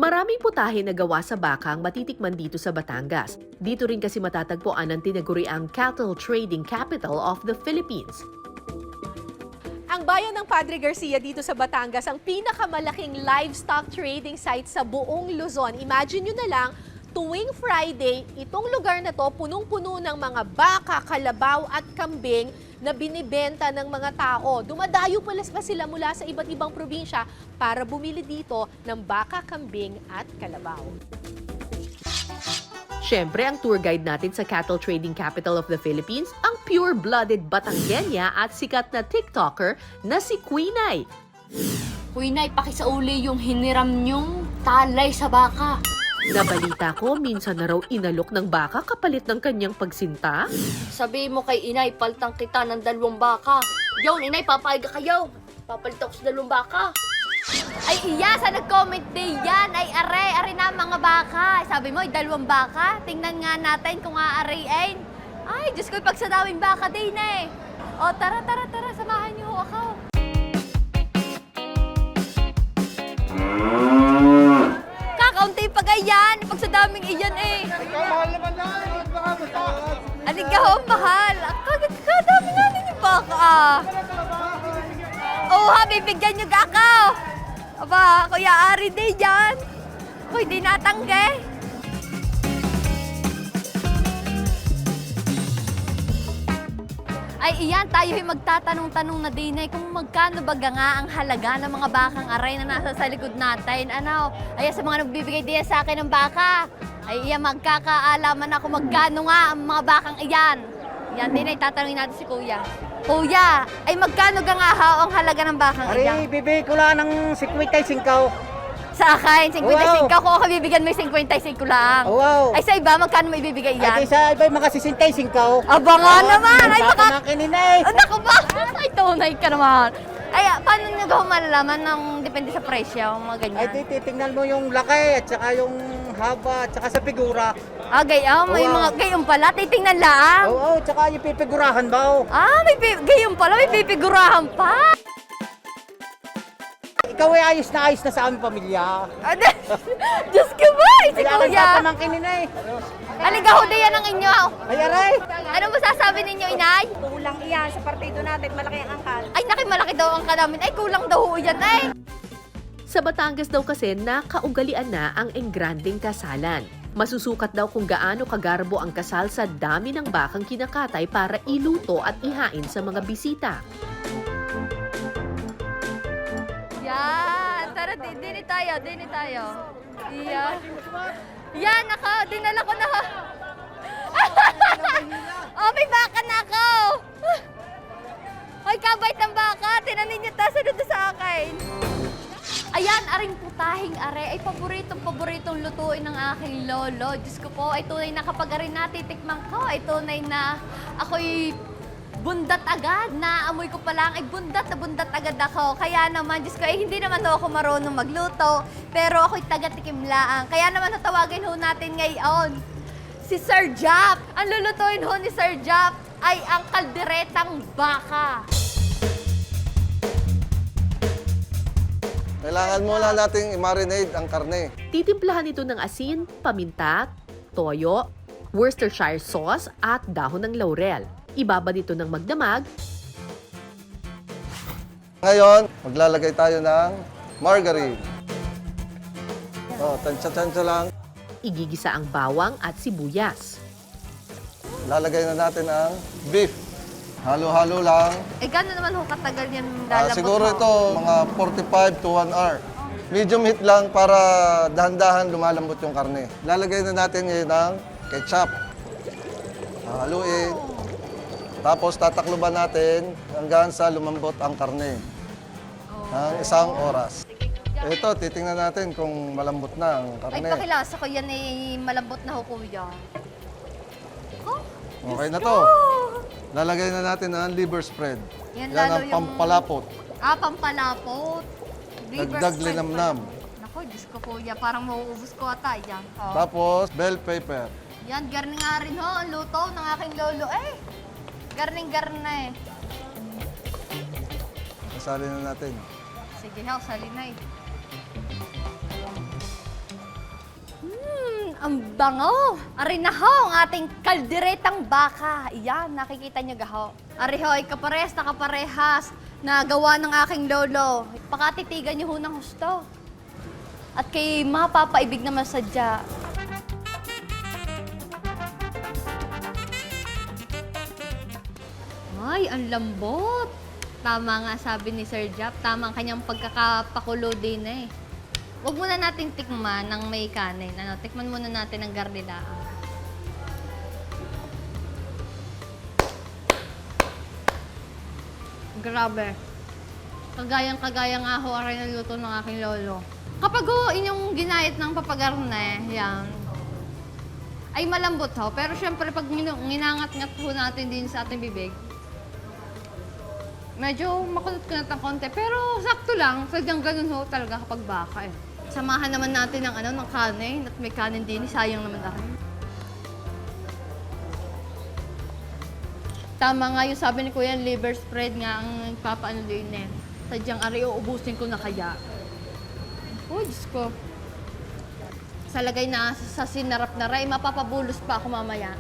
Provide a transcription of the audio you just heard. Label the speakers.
Speaker 1: Maraming putahe na gawa sa baka ang matitikman dito sa Batangas. Dito rin kasi matatagpuan ang tinaguriang cattle trading capital of the Philippines.
Speaker 2: Ang bayan ng Padre Garcia dito sa Batangas ang pinakamalaking livestock trading site sa buong Luzon. Imagine nyo na lang, tuwing Friday, itong lugar na to punong-puno ng mga baka, kalabaw at kambing na binibenta ng mga tao. Dumadayo pala pa sila mula sa iba't ibang probinsya para bumili dito ng baka, kambing at kalabaw.
Speaker 1: Siyempre, ang tour guide natin sa cattle trading capital of the Philippines, ang pure-blooded Batangueña at sikat na TikToker na si Queenay.
Speaker 3: Queenay, pakisauli yung hiniram nyong talay sa baka.
Speaker 1: Nabalita ko, minsan na raw inalok ng baka kapalit ng kanyang pagsinta.
Speaker 3: Sabi mo kay inay, paltang kita ng 2 baka. Yon, inay, papayag kayo. Papalit ako sa 2 baka. Ay, iya, sa nag-comment day yan. Ay, are na mga baka. Sabi mo, 2 baka. Tingnan nga natin kung aarayin. Ay, Diyos ko, pag sa daming baka day na eh. O, tara, samahan niyo ako. Kakaunti pa ganyan, pag sa daming iyan eh.
Speaker 4: Ikaw, mahal naman na. Baka basta.
Speaker 3: Aling ka ho, mahal. Kadami natin yung baka. Oo ha, bibigyan nyo ako. Aba, Kuya Ari din yan. Uy, di natangge. Ay, iyan, tayo ay magtatanong-tanong na din eh kung magkano ba nga ang halaga ng mga bakang aray na nasa sa likod natin. Ano, ay sa mga nagbibigay din sa akin ng baka. Ay, iyan, magkakaalaman ako magkano nga ang mga bakang iyan. Yan din ay tatanungin natin si Kuya. Kuya, ay magkano nga ang halaga ng bakang iyan?
Speaker 4: Ari, bibigay ko lang ng 55.
Speaker 3: Sa akin, 55.
Speaker 4: Wow.
Speaker 3: Kung ako bibigyan mo yung 55 lang.
Speaker 4: Wow.
Speaker 3: Ay, sa iba, magkano mo ibibigay yan?
Speaker 4: Ay, sa iba, mga 65.
Speaker 3: Aba nga naman! Ay, baka...
Speaker 4: Kinakinay.
Speaker 3: Anak ko ba? Ay, tunay ka naman. Ay, paano nyo gawa malalaman ng depende sa presyo, mga ganyan?
Speaker 4: Ay, titingnan mo yung laki at saka yung haba at saka sa figura.
Speaker 3: Ah, gayon. May
Speaker 4: Wow.
Speaker 3: mga gayon pala. Titingnan lang.
Speaker 4: Oo, tsaka yung pipigurahan ba?
Speaker 3: Ah, gayon pala. May pipigurahan pa.
Speaker 4: Ikaw ay ayos na sa aming pamilya.
Speaker 3: Ano? Diyos ko ba? Si
Speaker 4: Kaya
Speaker 3: Kuya.
Speaker 4: pamangkinin na eh.
Speaker 3: Aligaho din yan ang inyo.
Speaker 4: Ay, aray.
Speaker 3: Ano masasabi ninyo, inay?
Speaker 5: Kulang iyan sa partido natin, malaki ang angkal.
Speaker 3: Ay, malaki daw ang kanamin. Ay, kulang daw ho yan, ay.
Speaker 1: Sa Batangas daw kasi nakaugalian na ang engrandeng kasalan. Masusukat daw kung gaano kagarbo ang kasal sa dami ng bakang kinakatay para iluto at ihain sa mga bisita.
Speaker 3: Yan, tara, dini tayo. Yan. Yan, ako, dinala ko na. Oh, may baka na ako. Hoy, kabait ng baka. Tinanin niyo ta, sunod na sa akin. Ayan, aring putahing are ay paboritong lutuin ng aking lolo. Diyos ko po, ay tunay na kapag arin natitikman ko, ay tunay na ako'y bundat agad. Naamoy ko pa lang, ay bundat agad ako. Kaya naman, Diyos ko, ay hindi naman daw ako marunong magluto. Pero ako'y taga-tikim laang. Kaya naman natawagin ho natin ngayon si Sir Jap. Ang lulutuin ho ni Sir Jap ay ang kalderetang baka.
Speaker 6: Kailangan muna nating i-marinate ang karne.
Speaker 1: Titimplahan ito ng asin, paminta, toyo, Worcestershire sauce at dahon ng laurel. Ibabad ito ng magdamag.
Speaker 6: Ngayon, maglalagay tayo ng margarine. Tansya-tansya lang.
Speaker 1: Igigisa ang bawang at sibuyas.
Speaker 6: Lalagay na natin ang beef. Halo-halo lang.
Speaker 3: Eh, gano'n naman ho katagal yan lalabot
Speaker 6: Siguro
Speaker 3: ho?
Speaker 6: ito, mga 45 to 1 hour. Medium heat lang para dahan-dahan lumalambot yung karne. Lalagay na natin ngayon ng ketchup. Haluin. Tapos tatakluban natin hanggang sa lumambot ang karne. Ng 1 oras. Ito, titingnan natin kung malambot na ang
Speaker 3: Ay,
Speaker 6: karne.
Speaker 3: pakilasa ko yan eh, malambot na ho kuya. Oh,
Speaker 6: Okay na to. Lalagay na natin ang liver spread.
Speaker 3: Yan
Speaker 6: Yan
Speaker 3: lalo
Speaker 6: ang
Speaker 3: yung-
Speaker 6: pampalapot.
Speaker 3: pampalapot.
Speaker 6: Dagdag linamnam.
Speaker 3: Naku, Diyos ko kuya, parang mauubos ko ata yan. Oh.
Speaker 6: Tapos, bell pepper.
Speaker 3: Yan, garning nga rin ho, ang luto ng aking lolo eh. Garning-garna eh.
Speaker 6: Masali na natin.
Speaker 3: Sige ho, salinay. Ang bango! Ari na ho, ang ating kalderetang baka. Iyan, nakikita niyo gaho. Ari ho, ay kapares na kaparehas na gawa ng aking lolo. Pakatitigan niyo ho ng husto. At kay mapapaibig naman sadya. Ay, ang lambot. Tama nga sabi ni Sir Jap, tama ang kanyang pagkakapakulo din eh. Huwag muna natin tikman ng may kanin. Tikman muna natin ang garnilaan. Grabe. Kagayang-kagaya nga ho aray na luto ng aking lolo. Kapag ho inyong ginayat ng papagarne, yan, ay malambot ho. Pero syempre pag ginangat-ngat ho natin din sa ating bibig, medyo makunot-kunot ng konti. Pero sakto lang, sadyang ganun ho talaga kapag baka eh. Samahan naman natin ng ng kanin at may kanin din, sayang naman ako. Tama nga yung sabi ni Kuya, liver spread nga ang papaano din eh. Sadyang ari, uubusin ko na kaya. Oh, Diyos ko. Sa lagay na sa sinarap na ray, mapapabulos pa ako mamaya.